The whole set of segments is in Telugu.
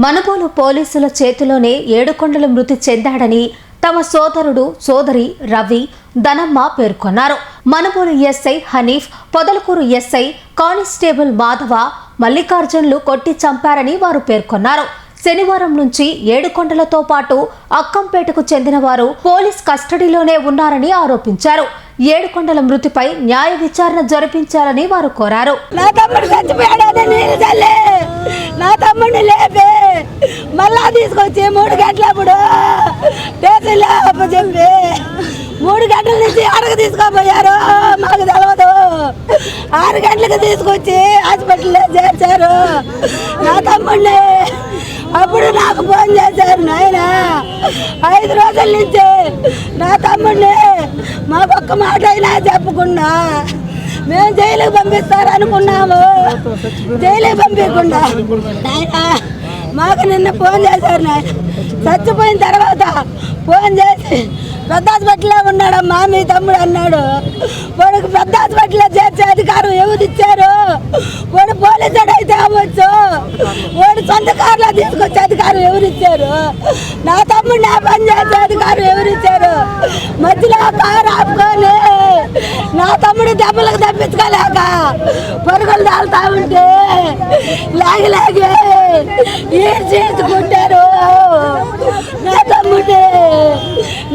మనుబోలు పోలీసుల చేతిలోనే ఏడుకొండలు మృతి చెందాడని తమ సోదరుడు సోదరి రవి ధనమ్మ పేర్కొన్నారు. Manubolu SI Hanif, Podalakuru SI constable Madhava మల్లికార్జున్లు కొట్టి చంపారని వారు పేర్కొన్నారు. శనివారం నుంచి ఏడుకొండలతో పాటు అక్కంపేటకు చెందిన వారు పోలీస్ కస్టడీలోనే ఉన్నారని ఆరోపించారు. ఏడుకొండల మృతిపై న్యాయ విచారణ జరిపించాలని వారు కోరారు. నా తమ్ముడిని లేపి మళ్ళా తీసుకొచ్చి 3 గంటలప్పుడు స్టేషన్లో చెప్పి 3 గంటల నుంచి అడగ తీసుకోపోయారు. మాకు తెలవదు. 6 గంటలకు తీసుకొచ్చి హాస్పిటల్లో చేర్చారు నా తమ్ముడిని. అప్పుడు నాకు ఫోన్ చేశారు, నాయన 5 రోజుల నుంచి నా తమ్ముడిని మాకు ఒక్క మాట అయినా చెప్పకుండా మేము జైలుకి పంపిస్తారనుకున్నాము. జైలుకి పంపించకుండా నాయన మాకు నిన్న ఫోన్ చేశారు. నాయన చచ్చిపోయిన తర్వాత ఫోన్ చేసి పెద్ద హాస్పిటల్లో ఉన్నాడమ్మా మీ తమ్ముడు అన్నాడు. వాడికి పెద్ద హాస్పిటల్లో చేర్చే అధికారం ఎవరు ఇచ్చారు? వాడు పోలీసుడు అయితే అవ్వచ్చు, వాడు సొంత కారులో తీసుకొచ్చే అధికారం ఎవరు ఇచ్చారు? నా తమ్ముడిని ఆ పని చేసే అధికారం ఎవరు ఇచ్చారు? మధ్యలో కారు ఆపుకొని నా తమ్ముడు దెబ్బలకు తప్పించుకోలేక పరుగులు తాగుతా ఉంటే లాగి లాగి చేసుకుంటారు.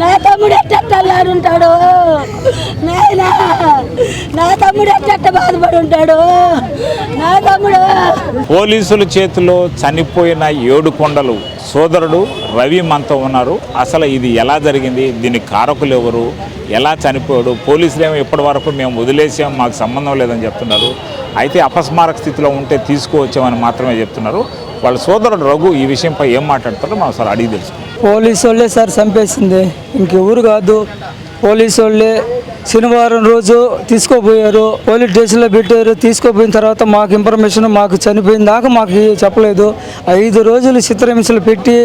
నా తమ్ముడు ఎట్టెట్టాలని ఉంటాడు నాయన. నా తమ్ముడు ఎట్టెట్ట బాధపడి ఉంటాడు నా తమ్ముడు. పోలీసుల చేతిలో చనిపోయిన ఏడుకొండలు సోదరుడు రవి మనతో ఉన్నారు. అసలు ఇది ఎలా జరిగింది, దీని కారకులు ఎవరు, ఎలా చనిపోయాడు? పోలీసులు ఏమో ఇప్పటి వరకు మేము వదిలేసాం, మాకు సంబంధం లేదని చెప్తున్నారు. అయితే అపస్మారక స్థితిలో ఉంటే తీసుకువచ్చామని మాత్రమే చెప్తున్నారు. వాళ్ళ సోదరుడు రఘు ఈ విషయంపై ఏం మాట్లాడతారో మనం సార్ అడిగి తెలుసుకుంటాం. పోలీసు వాళ్ళే సార్ చంపేసింది, ఇంకెవరు కాదు. పోలీసు వాళ్ళే శనివారం రోజు తీసుకోపోయారు, పోలీస్ స్టేషన్లో పెట్టారు. తీసుకోపోయిన తర్వాత మాకు ఇన్ఫర్మేషన్, మాకు చనిపోయిన దాకా మాకు చెప్పలేదు. 5 రోజులు చిత్రహింసలు పెట్టి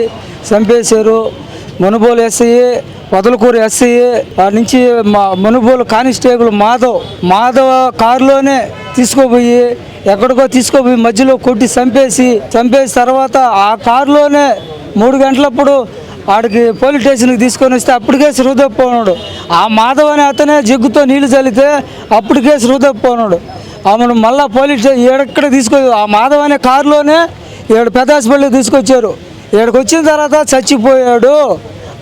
చంపేశారు. మనుబోలు ఎస్ఐ, పొదలకూరు ఎస్ఐ, ఆ నుంచి మా మనుబోలు కానిస్టేబుల్ మాధవ కారులోనే తీసుకోపోయి ఎక్కడికో తీసుకుపోయి మధ్యలో కొట్టి చంపేసి తర్వాత ఆ కారులోనే 3 గంటలప్పుడు ఆడికి పోలీస్ స్టేషన్కి తీసుకొని వస్తే అప్పటికే శ్రూదపోనాడు. ఆ మాధవ్ అనే అతనే జగ్గుతో నీళ్లు చల్లితే అప్పటికే శ్రూదపోనాడు. ఆమెను మళ్ళీ పోలీస్ ఏడక్కడ ఆ మాధవ్ అనే కారులోనే 7 పెద్ద హాస్పిటల్కి తీసుకొచ్చారు. ఏడకి వచ్చిన తర్వాత చచ్చిపోయాడు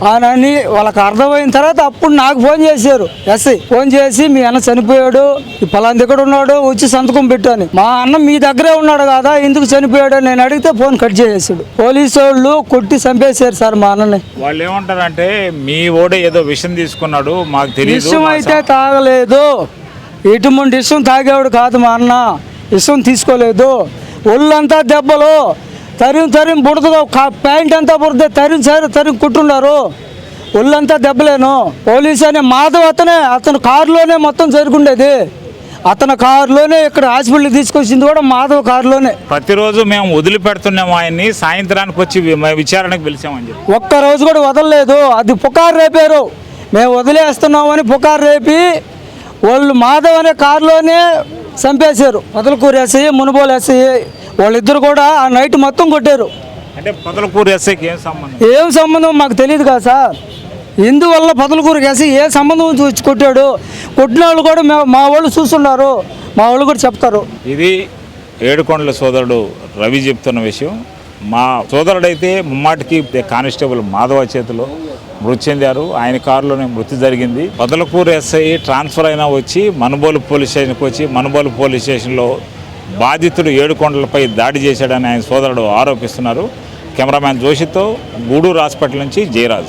అని వాళ్ళకి అర్థమైన తర్వాత అప్పుడు నాకు ఫోన్ చేశారు. ఎస్ఐ ఫోన్ చేసి మీ అన్న చనిపోయాడు, ఈ పలానా దగ్గర ఉన్నాడు, వచ్చి సంతకం పెట్టాను. మా అన్న మీ దగ్గరే ఉన్నాడు కదా, ఎందుకు చనిపోయాడు నేను అడిగితే ఫోన్ కట్ చేసేసాడు. పోలీసు వాళ్ళు కొట్టి చంపేశారు సార్ మా అన్నని. వాళ్ళు ఏమంటారంటే మీ ఓడే ఏదో విషయం తీసుకున్నాడు, మాకు తెలియదు. విషయం అయితే తాగలేదు, ఎటువంటి విషయం తాగేవాడు కాదు మా అన్న. విషయం తీసుకోలేదు. ఒళ్ళంతా దెబ్బలు తరిం బుడతగా ప్యాంట్ అంతా బుడత తరిం కుట్టున్నారు. ఒళ్ళంతా దెబ్బలేను. పోలీసు అనే మాధవ్ అతను కారులోనే మొత్తం జరుగుండేది. అతను కారులోనే ఇక్కడ హాస్పిటల్కి తీసుకొచ్చింది కూడా మాధవ్ కారులోనే. ప్రతిరోజు మేము వదిలిపెడుతున్నాము ఆయన్ని, సాయంత్రానికి వచ్చి విచారణకు పిలిచామని చెప్పి ఒక్కరోజు కూడా వదలలేదు. అది పుకారు రేపారు, మేము వదిలేస్తున్నామని పుకారు రేపి వాళ్ళు మాధవ్ అనే కారులోనే చంపేశారు. పొదలకూరు ఎస్ఐ, మునుబోలు ఎస్ఐ వాళ్ళిద్దరు కూడా ఆ నైట్ మొత్తం కొట్టారు. అంటే పొదలకూరు ఎస్ఐకి ఏం సంబంధం మాకు తెలియదు కదా సార్. ఇందువల్ల పొదలకూరు ఎస్ఐ ఏ సంబంధం వచ్చి కొట్టాడు? కొట్టిన వాళ్ళు కూడా మా వాళ్ళు చూస్తున్నారు, మా వాళ్ళు కూడా చెప్తారు. ఇది ఏడుకొండల సోదరుడు రవి చెప్తున్న విషయం. మా సోదరుడైతే ముమ్మాటికి కానిస్టేబుల్ మాధవ చేతిలో మృతి చెందారు. ఆయన కారులోనే మృతి జరిగింది. పొదలకూరు ఎస్ఐ ట్రాన్స్ఫర్ అయినా వచ్చి మనుబోలు పోలీస్ స్టేషన్కి వచ్చి మనుబోలు పోలీస్ స్టేషన్లో బాధితుడు ఏడుకొండలపై దాడి చేశాడని ఆయన సోదరుడు ఆరోపిస్తున్నారు. కెమెరామ్యాన్ జోషితో గూడూరు హాస్పిటల్ నుంచి జయరాజ్.